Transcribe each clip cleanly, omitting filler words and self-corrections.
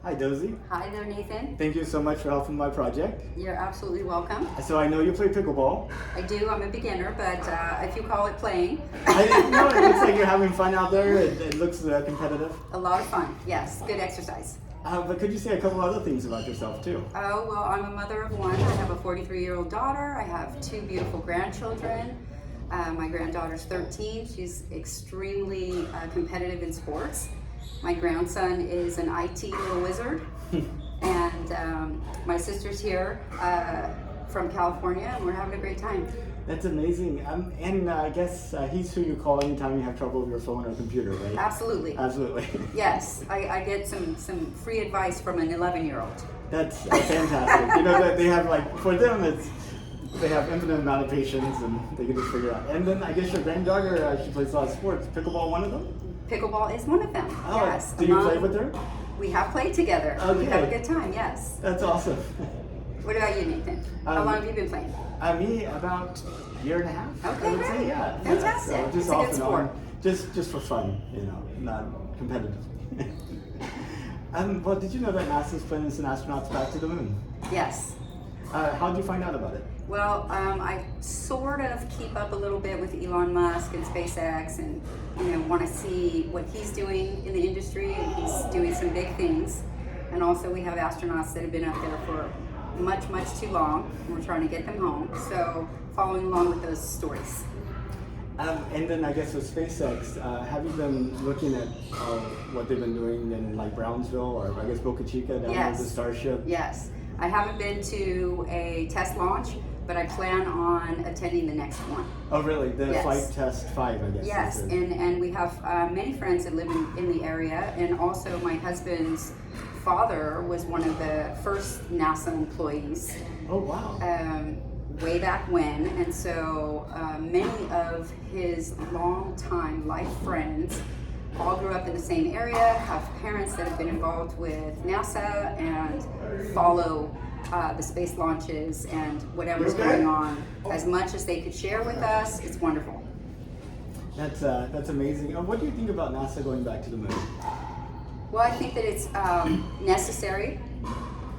Hi, Dozie. Hi there, Nathan. Thank you so much for helping my project. You're absolutely welcome. So I know you play pickleball. I do. I'm a beginner, but if you call it playing. No, it looks like you're having fun out there. It looks competitive. A lot of fun, yes. Good exercise. But could you say a couple other things about yourself, too? Oh, well, I'm a mother of one. I have a 43-year-old daughter. I have two beautiful grandchildren. My granddaughter's 13. She's extremely competitive in sports. My grandson is an IT little wizard. And my sister's here from California, and we're having a great time. That's amazing. And I guess he's who you call anytime you have trouble with your phone or computer, right? Absolutely. Absolutely. Yes, I get some free advice from an 11-year-old. That's fantastic. You know, that they have, like, for them, they have infinite amount of patience and they can just figure it out. And then I guess your granddaughter, she plays a lot of sports. Pickleball, one of them? Pickleball is one of them, Oh, yes. do you play with her? We have played together. Okay. We have a good time, yes. That's awesome. What about you, Nathan? How long have you been playing? Me, about a year and a half. Okay, I would great. say, yeah. Fantastic. So just It's a off good and sport. on. Just for fun, you know, not competitive. Well, did you know that NASA's planning to send astronauts back to the moon? Yes. How did you find out about it? Well, I sort of keep up a little bit with Elon Musk and SpaceX, and want to see what he's doing in the industry, and he's doing some big things. And also, we have astronauts that have been up there for much too long, and we're trying to get them home. So, following along with those stories. And then I guess with SpaceX, have you been looking at what they've been doing in like Brownsville or I guess Boca Chica down Yes. with the Starship? Yes. I haven't been to a test launch, but I plan on attending the next one. Oh, really? The Yes. Flight Test 5, I guess. Yes, is it? and we have many friends that live in the area, and also my husband's father was one of the first NASA employees Oh, wow. way back when, and so many of his longtime life friends all grew up in the same area, have parents that have been involved with NASA and follow the space launches and whatever's going on as much as they could share with us. It's wonderful. That's amazing. What do you think about NASA going back to the moon? Well, I think that it's necessary.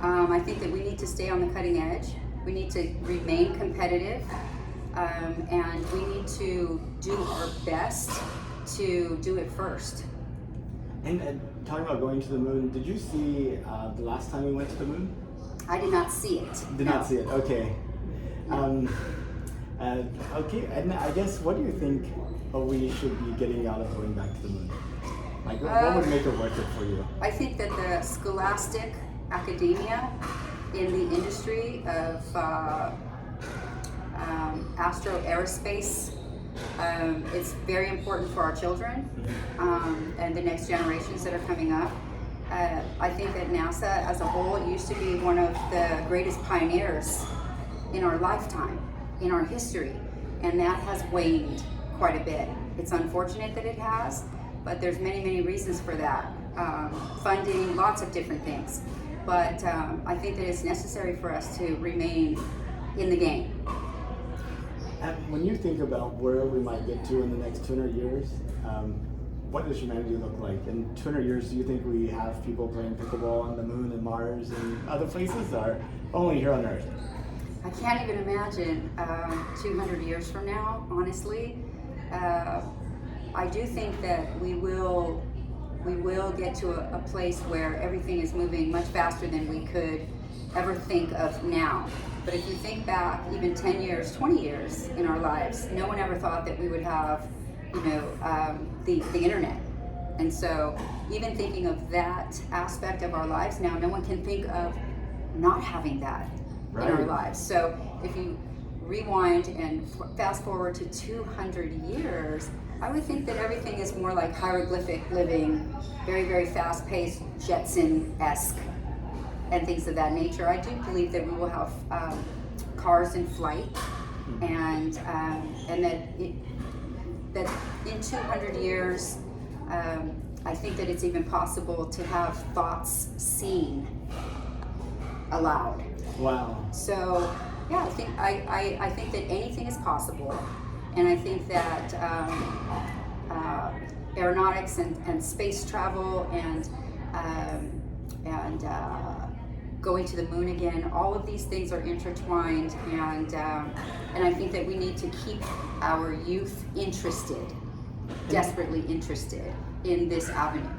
I think that we need to stay on the cutting edge. We need to remain competitive, and we need to do our best to do it first. And talking about going to the moon, did you see the last time we went to the moon? I did not see it. Did No. not see it. Okay. Okay. And I guess what do you think we should be getting out of going back to the moon? Like, what would make it worth it for you? I think that the scholastic academia in the industry of astro aerospace is very important for our children and the next generations that are coming up. I think that NASA as a whole used to be one of the greatest pioneers in our lifetime, in our history, and that has waned quite a bit. It's unfortunate that it has, but there's many reasons for that. Funding, lots of different things. But I think that it's necessary for us to remain in the game. And when you think about where we might get to in the next 200 years, what does humanity look like? In 200 years, do you think we have people playing pickleball on the moon and Mars and other places, or only here on Earth? I can't even imagine 200 years from now, honestly. I do think that we will get to a place where everything is moving much faster than we could ever think of now. But if you think back even 10 years, 20 years in our lives, no one ever thought that we would have, the internet. And so even thinking of that aspect of our lives now, no one can think of not having that in our lives. So if you rewind and fast forward to 200 years, I would think that everything is more like hieroglyphic living, very fast-paced, Jetson-esque, and things of that nature. I do believe that we will have cars in flight, and that in 200 years, I think that it's even possible to have thoughts seen aloud. Wow. So, yeah, I think that anything is possible, and I think that aeronautics and space travel and and going to the moon again. All of these things are intertwined, and I think that we need to keep our youth interested, desperately interested in this avenue.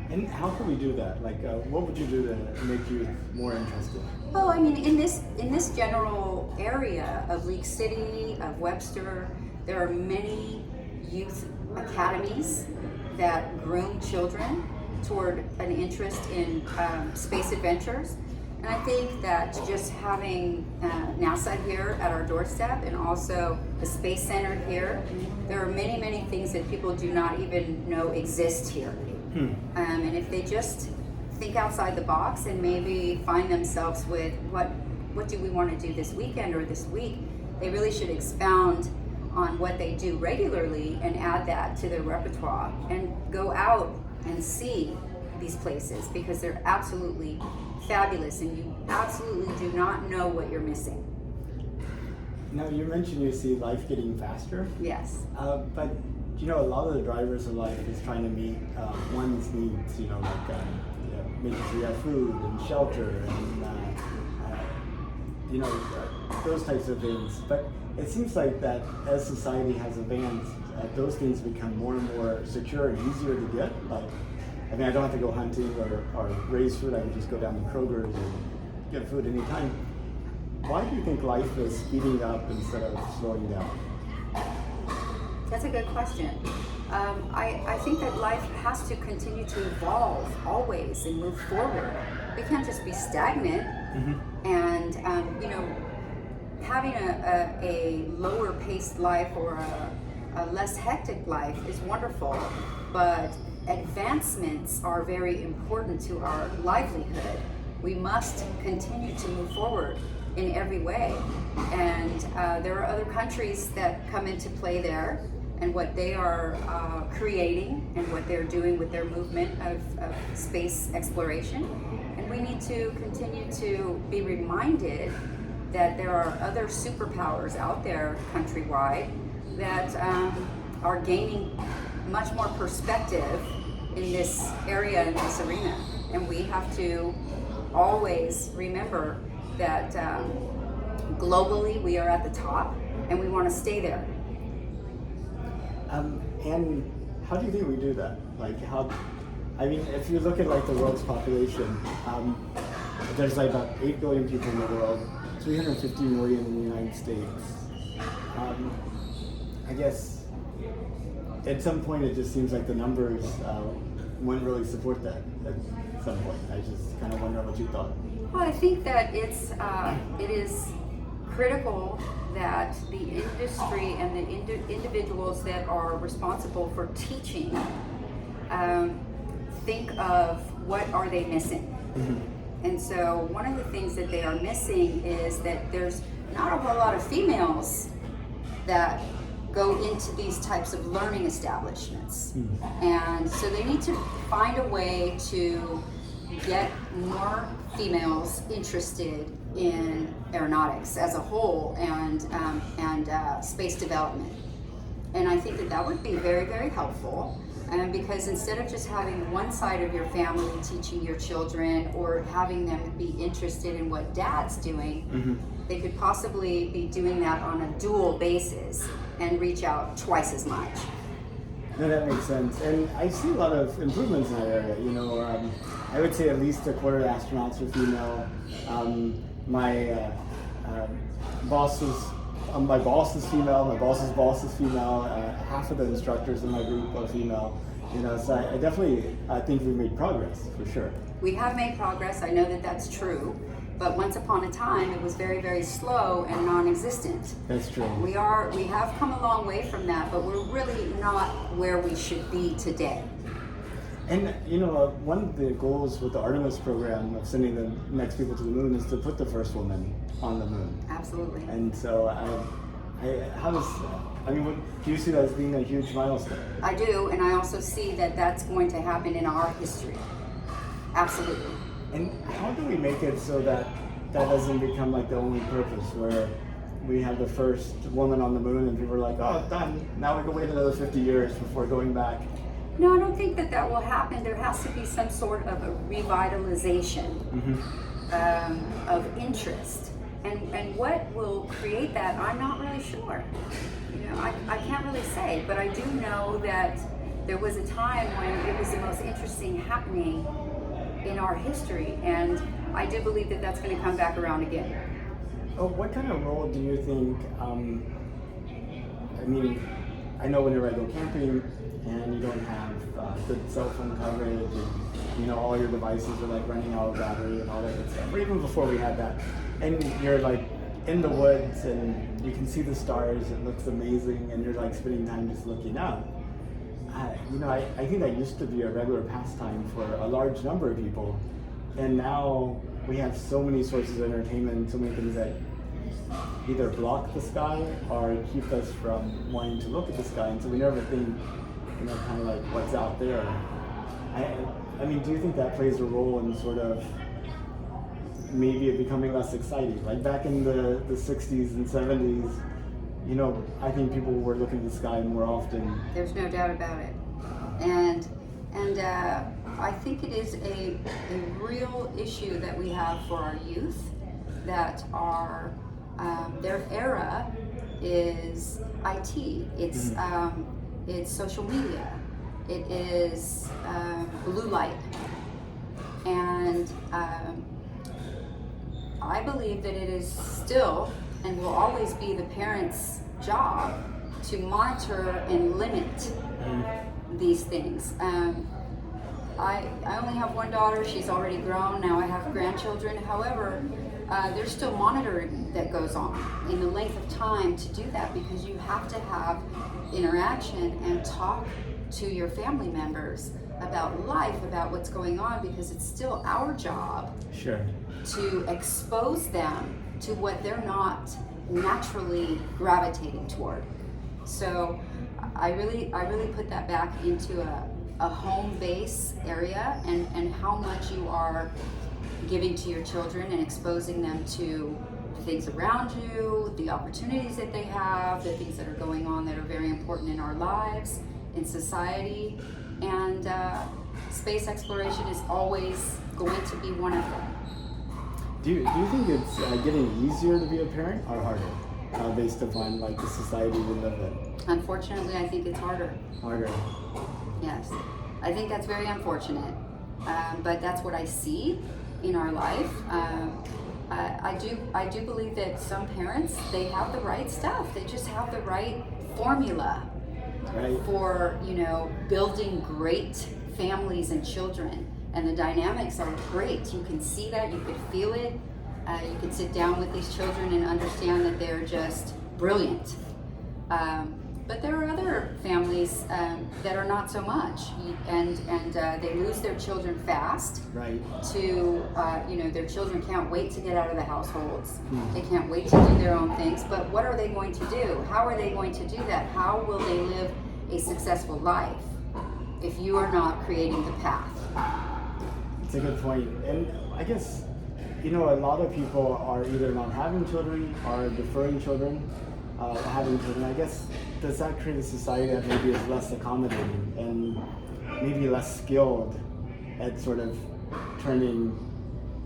And how can we do that? Like, what would you do to make youth more interested? Well, I mean, in this general area of League City, of Webster, there are many youth academies that groom children toward an interest in space adventures. And I think that just having NASA here at our doorstep, and also the Space Center here, there are many, many things that people do not even know exist here. And if they just think outside the box and maybe find themselves with what do we want to do this weekend or this week, they really should expound on what they do regularly and add that to their repertoire and go out and see these places, because they're absolutely fabulous and you absolutely do not know what you're missing. Now, you mentioned you see life getting faster. Yes. But you know, a lot of the drivers of life is trying to meet one's needs. You know, like making sure you have food and shelter and those types of things. But it seems like that as society has advanced, those things become more and more secure and easier to get. Like, I mean, I don't have to go hunting or raise food. I can just go down to Kroger's and get food anytime. Why do you think life is speeding up instead of slowing down? That's a good question. I think that life has to continue to evolve always and move forward. We can't just be stagnant. And having a lower paced life or a less hectic life is wonderful, but advancements are very important to our livelihood. We must continue to move forward in every way. And there are other countries that come into play there, and what they are creating and what they're doing with their movement of space exploration. And we need to continue to be reminded that there are other superpowers out there countrywide that are gaining much more perspective in this area, in this arena. And we have to always remember that globally we are at the top and we want to stay there. And how do you think we do that? Like, how? I mean, if you look at like the world's population, there's like about 8 billion people in the world, 350 million in the United States. I guess at some point it just seems like the numbers wouldn't really support that at some point. I just kind of wonder what you thought. Well, I think that it is critical that the industry and the individuals that are responsible for teaching think of what are they missing. And so one of the things that they are missing is that there's not a whole lot of females that go into these types of learning establishments. And so they need to find a way to get more females interested in aeronautics as a whole and space development. And I think that would be very, very helpful. Because instead of just having one side of your family teaching your children or having them be interested in what dad's doing, they could possibly be doing that on a dual basis and reach out twice as much. No, that makes sense. And I see a lot of improvements in that area. You know, I would say at least a quarter of astronauts are female. My boss is female. My boss's boss is female. Half of the instructors in my group are female. You know, so I definitely think we've made progress for sure. We have made progress. I know that that's true. But once upon a time, it was very, very slow and non-existent. That's true. We have come a long way from that, but we're really not where we should be today. And you know, one of the goals with the Artemis program of sending the next people to the moon is to put the first woman on the moon. Absolutely. And so, do you see that as being a huge milestone? I do, and I also see that that's going to happen in our history. Absolutely. And how do we make it so that doesn't become like the only purpose, where we have the first woman on the moon and people are like, oh, done, now we can wait another 50 years before going back? No, I don't think that that will happen. There has to be some sort of a revitalization of interest. And what will create that, I'm not really sure. You know, I can't really say, but I do know that there was a time when it was the most interesting happening in our history, and I do believe that that's going to come back around again. Oh, what kind of role do you think, I mean, I know whenever I go camping and you don't have good cell phone coverage and, you know, all your devices are like running out of battery and all that good stuff, or even before we had that, and you're like in the woods and you can see the stars, it looks amazing, and you're like spending time just looking up. You know, I think that used to be a regular pastime for a large number of people, and now we have so many sources of entertainment, so many things that either block the sky or keep us from wanting to look at the sky, and so we never think, you know, kind of like what's out there. I mean, do you think that plays a role in sort of maybe it becoming less exciting? Like back in the 60s and 70s, you know, I think people were looking at the sky more often. There's no doubt about it. And I think it is a real issue that we have for our youth, that are their era is IT. It's social media. It is blue light. And I believe that it is still and will always be the parents' job to monitor and limit these things. I only have one daughter. She's already grown. Now I have grandchildren. However, there's still monitoring that goes on in the length of time to do that, because you have to have interaction and talk to your family members about life, about what's going on, because it's still our job to expose them to what they're not naturally gravitating toward. So I really put that back into a home base area, and how much you are giving to your children and exposing them to the things around you, the opportunities that they have, the things that are going on that are very important in our lives, in society, and space exploration is always going to be one of them. Do you think it's getting easier to be a parent or harder, based upon like the society we live in? Unfortunately, I think it's harder. Harder. Yes, I think that's very unfortunate, but that's what I see in our life. I do believe that some parents, they have the right stuff. They just have the right formula for, you know, building great families and children. And the dynamics are great. You can see that, you can feel it. You can sit down with these children and understand that they're just brilliant. But there are other families that are not so much, and they lose their children fast. Right. To you know, their children can't wait to get out of the households. They can't wait to do their own things. But what are they going to do? How are they going to do that? How will they live a successful life if you are not creating the path? It's a good point. And I guess, you know, a lot of people are either not having children or deferring children, having children. I guess, does that create a society that maybe is less accommodating and maybe less skilled at sort of turning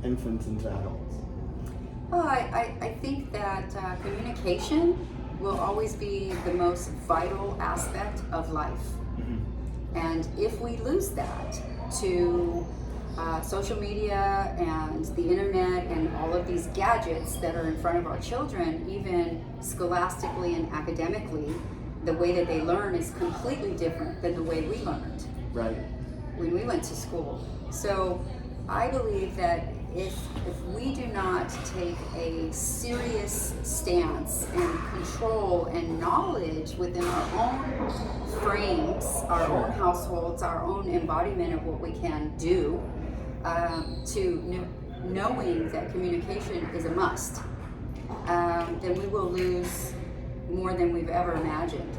infants into adults? Well, I think that communication will always be the most vital aspect of life. And if we lose that to social media and the internet and all of these gadgets that are in front of our children, even scholastically and academically, the way that they learn is completely different than the way we learned when we went to school. So I believe that if we do not take a serious stance and control and knowledge within our own frames, our own households, our own embodiment of what we can do, to knowing that communication is a must, then we will lose more than we've ever imagined.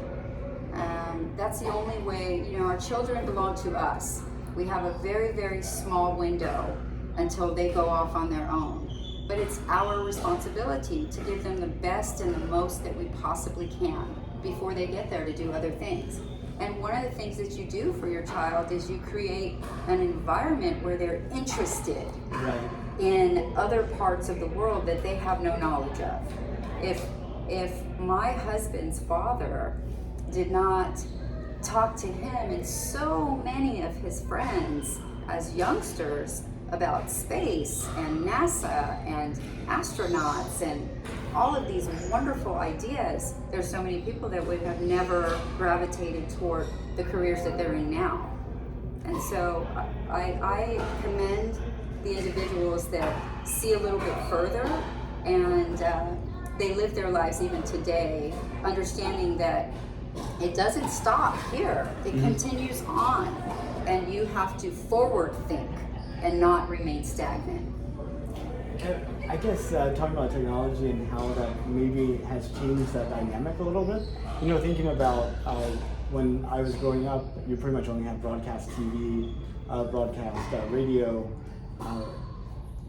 That's the only way. You know, our children belong to us. We have a very, very small window until they go off on their own. But it's our responsibility to give them the best and the most that we possibly can before they get there to do other things. And one of the things that you do for your child is you create an environment where they're interested Right. in other parts of the world that they have no knowledge of. If my husband's father did not talk to him and so many of his friends as youngsters about space and NASA and astronauts and all of these wonderful ideas, there's so many people that would have never gravitated toward the careers that they're in now. And so I commend the individuals that see a little bit further, and they live their lives even today, understanding that it doesn't stop here. It continues on, and you have to forward think and not remain stagnant. I guess talking about technology and how that maybe has changed that dynamic a little bit. You know, thinking about when I was growing up, you pretty much only had broadcast TV, broadcast radio.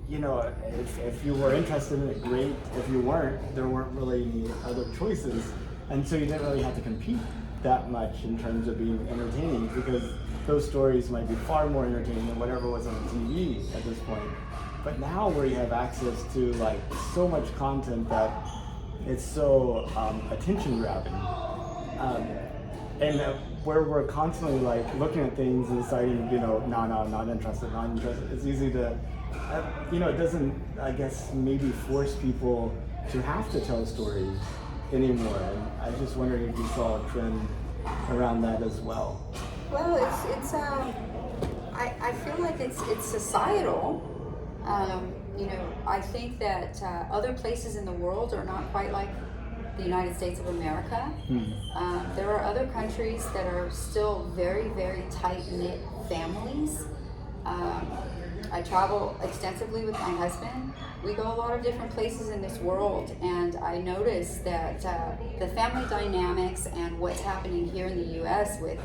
You know, if you were interested in it, great. If you weren't, there weren't really any other choices. And so you didn't really have to compete that much in terms of being entertaining, because those stories might be far more entertaining than whatever was on TV at this point. But now where you have access to like so much content that it's so attention grabbing, and where we're constantly like looking at things and deciding, you know, no, not interested, not interested. It's easy to, you know, it doesn't, I guess, maybe force people to have to tell stories anymore. And I was just wondering if you saw a trend around that as well. Well, I feel like it's societal. You know, I think that other places in the world are not quite like the United States of America. There are other countries that are still very, very tight-knit families. I travel extensively with my husband. We go a lot of different places in this world, and I notice that the family dynamics and what's happening here in the U.S. with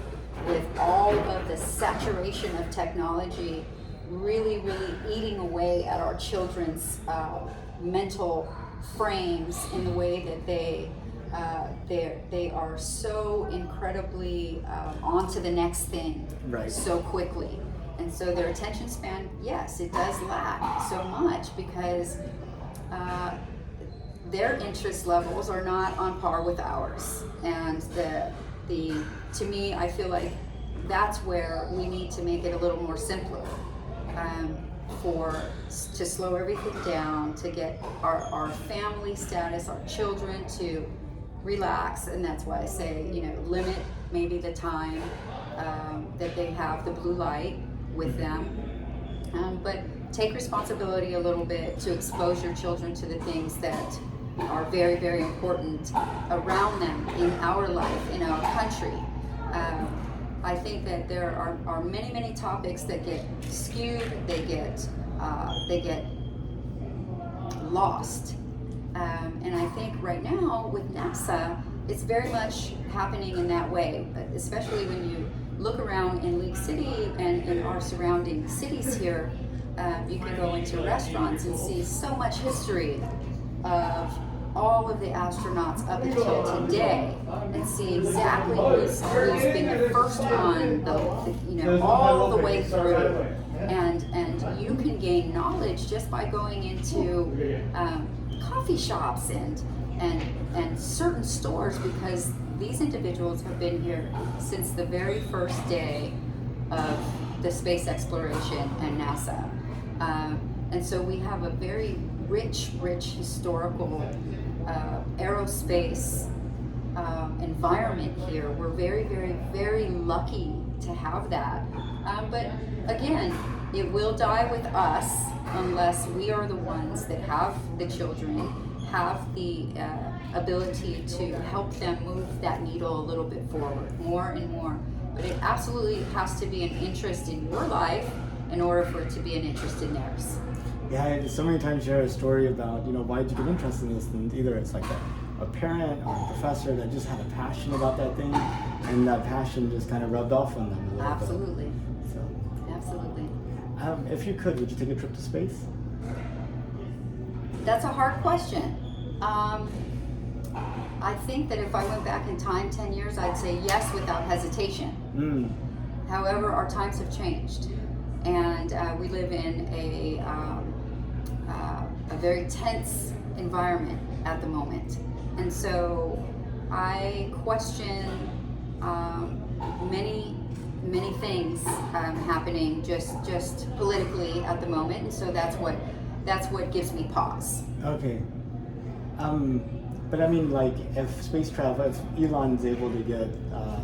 all of the saturation of technology really eating away at our children's mental frames in the way that they are so incredibly on to the next thing so quickly. And so their attention span, yes, it does lag so much because their interest levels are not on par with ours. And to me, I feel like that's where we need to make it a little more simpler, to slow everything down, to get our family status, our children to relax. And that's why I say, you know, limit maybe the time that they have the blue light with them, but take responsibility a little bit to expose your children to the things that are very, very important around them in our life, in our country. I think that there are many, many topics that get skewed, they get lost. And I think right now with NASA, it's very much happening in that way, especially when you look around in League City and in our surrounding cities here. You can go into restaurants and see so much history of all of the astronauts up until today, and see exactly who's been the first one, you know, all the way through. And you can gain knowledge just by going into coffee shops and certain stores, because these individuals have been here since the very first day of the space exploration and NASA. And so we have a very rich historical aerospace environment here. We're very, very, very lucky to have that. But again, it will die with us unless we are the ones that have the children, have the ability to help them move that needle a little bit forward, more and more. But it absolutely has to be an interest in your life in order for it to be an interest in theirs. Yeah, so many times you hear a story about, you know, why did you get interested in this? And either it's like a parent or a professor that just had a passion about that thing, and that passion just kind of rubbed off on them a little Absolutely. bit. So, Absolutely. if you could you take a trip to space? That's a hard question. I think that if I went back in time 10 years, I'd say yes without hesitation. However, our times have changed, and we live in a very tense environment at the moment. And so I question many things happening just politically at the moment, and so that's what gives me pause. Okay. But I mean, like, if space travel, if Elon's able to get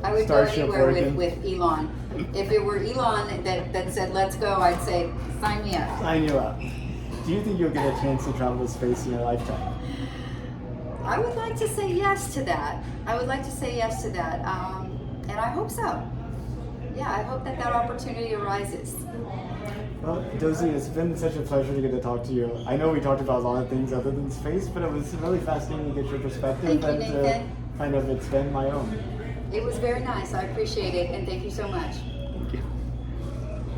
I would Starship go anywhere working, with Elon. If it were Elon that said let's go, I'd say sign me up. sign you up. Do you think you'll get a chance to travel to space in your lifetime? I would like to say yes to that. And I hope so. Yeah, I hope that opportunity arises. Well, Dozie, it's been such a pleasure to get to talk to you. I know we talked about a lot of things other than space, but it was really fascinating to get your perspective Thank you, and to Nathan. kind of expand my own. It was very nice. I appreciate it, and thank you so much.